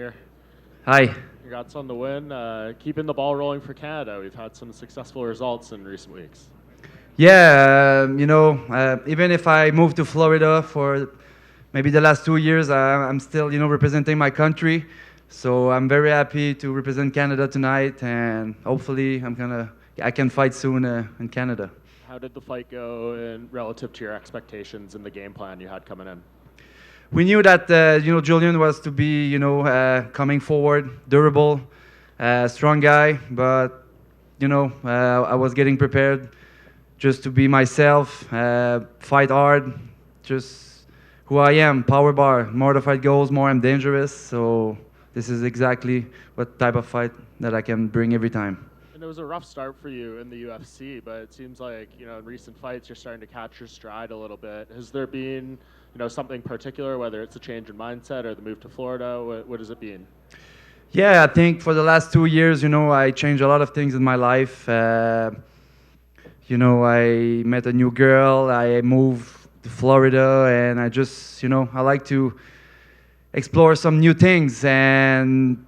Here. Hi. Congrats on the win. Keeping the ball rolling for Canada. We've had some successful results in recent weeks. Yeah, even if I moved to Florida for maybe the last 2 years, I'm still, representing my country. So I'm very happy to represent Canada tonight, and hopefully I can fight soon in Canada. How did the fight go in relative to your expectations and the game plan you had coming in? We knew that Julian was to be coming forward, durable, strong guy, but I was getting prepared just to be myself, fight hard, just who I am, power bar. More the fight goes, more I'm dangerous. So this is exactly what type of fight that I can bring every time. And it was a rough start for you in the UFC, but it seems like in recent fights you're starting to catch your stride a little bit. Has there been something particular, whether it's a change in mindset or the move to Florida? What has it been? Yeah, I think for the last 2 years, I changed a lot of things in my life. I met a new girl. I moved to Florida, and I just, I like to explore some new things. And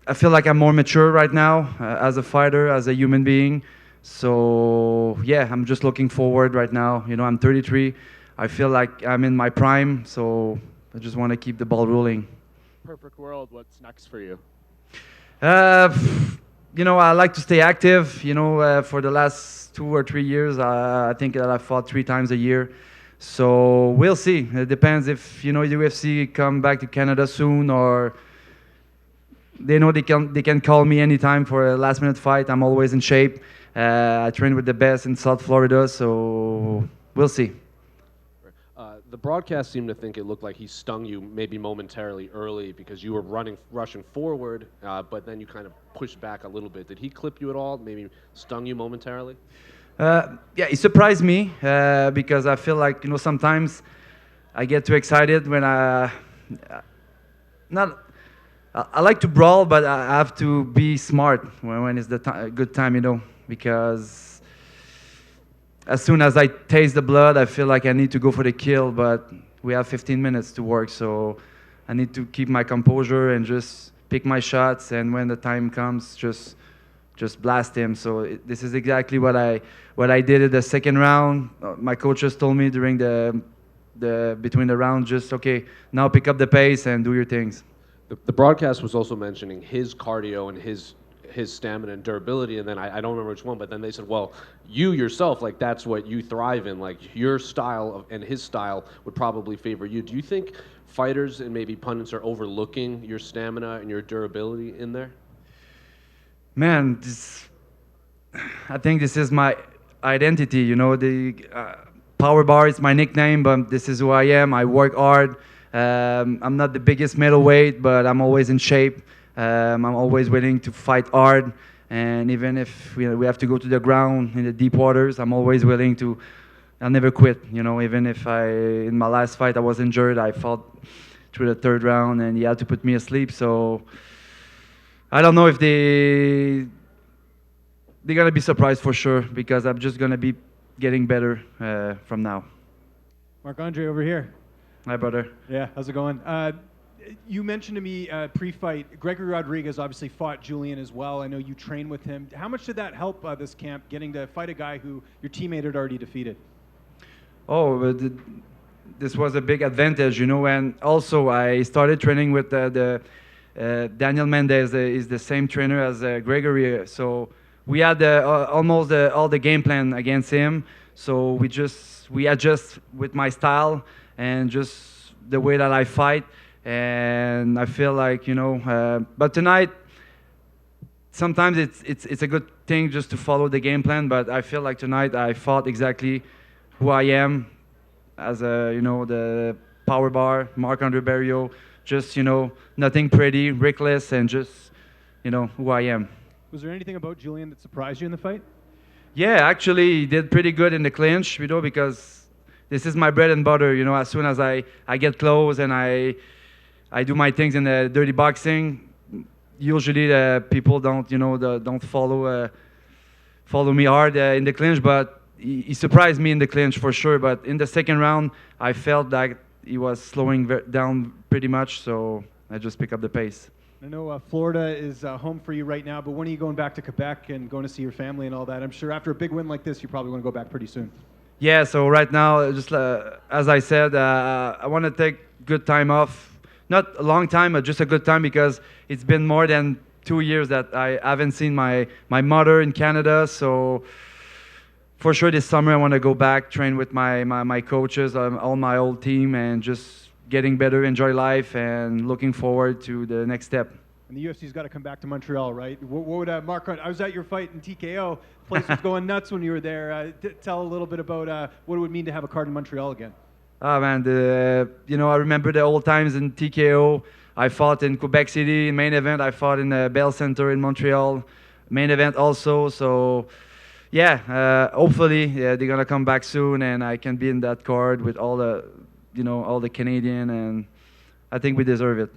I feel like I'm more mature right now as a fighter, as a human being. So yeah, I'm just looking forward right now. I'm 33. I feel like I'm in my prime, so I just want to keep the ball rolling. Perfect world. What's next for you? Uh, I like to stay active. For the last 2 or 3 years, I think that I fought 3 times a year. So we'll see. It depends if UFC come back to Canada soon, or they know they can call me anytime for a last minute fight. I'm always in shape. I train with the best in South Florida, so we'll see. The broadcast seemed to think it looked like he stung you maybe momentarily early because you were rushing forward, but then you kind of pushed back a little bit. Did he clip you at all? Maybe stung you momentarily? Yeah, it surprised me because I feel like sometimes I get too excited when not. I like to brawl, but I have to be smart when it's the good time, because as soon as I taste the blood, I feel like I need to go for the kill, but we have 15 minutes to work, so I need to keep my composure and just pick my shots, and when the time comes, just blast him. So this is exactly what I did in the second round. My coaches told me during the between the rounds, just okay, now pick up the pace and do your things. The broadcast was also mentioning his cardio and his stamina and durability, and then I don't remember which one, but then they said, well, you yourself, like that's what you thrive in, like your style and his style would probably favor you. Do you think fighters and maybe pundits are overlooking your stamina and your durability in there? Man, I think this is my identity. The power bar is my nickname, but this is who I am. I work hard. I'm not the biggest middleweight, but I'm always in shape. I'm always willing to fight hard, and even if we have to go to the ground in the deep waters, I'm always willing to. I'll never quit. Even if in my last fight I was injured, I fought through the third round, and he had to put me asleep. So I don't know if they're gonna be surprised for sure, because I'm just gonna be getting better from now. Marc-Andre over here. Hi, brother. Yeah, how's it going? You mentioned to me pre-fight, Gregory Rodriguez obviously fought Julian as well. I know you train with him. How much did that help this camp, getting to fight a guy who your teammate had already defeated? Oh, this was a big advantage, and also I started training with the Daniel Mendez is the same trainer as Gregory, so we had almost all the game plan against him. So we adjust with my style and just the way that I fight. And I feel like but tonight sometimes it's a good thing just to follow the game plan. But I feel like tonight I fought exactly who I am as the power bar, Marc-Andre Barriault. Just nothing pretty, reckless, and just who I am. Was there anything about Julian that surprised you in the fight? Yeah, actually, he did pretty good in the clinch, because this is my bread and butter. As soon as I get close and I do my things in the dirty boxing, usually the people don't follow me hard in the clinch, but he surprised me in the clinch for sure. But in the second round, I felt that he was slowing down pretty much, so I just picked up the pace. I know Florida is home for you right now, but when are you going back to Quebec and going to see your family and all that? I'm sure after a big win like this, you probably want to go back pretty soon. Yeah, so right now, just as I said, I want to take good time off. Not a long time, but just a good time because it's been more than 2 years that I haven't seen my mother in Canada. So for sure this summer I want to go back, train with my coaches, all my old team, and just getting better, enjoy life, and looking forward to the next step. And the UFC's got to come back to Montreal, right? What would Mark? I was at your fight in TKO. The place was going nuts when you were there. Tell a little bit about what it would mean to have a card in Montreal again. Oh man, I remember the old times in TKO. I fought in Quebec City, main event. I fought in the Bell Center in Montreal, main event also. So, yeah, hopefully they're gonna come back soon, and I can be in that card with all the, all the Canadian, and I think we deserve it.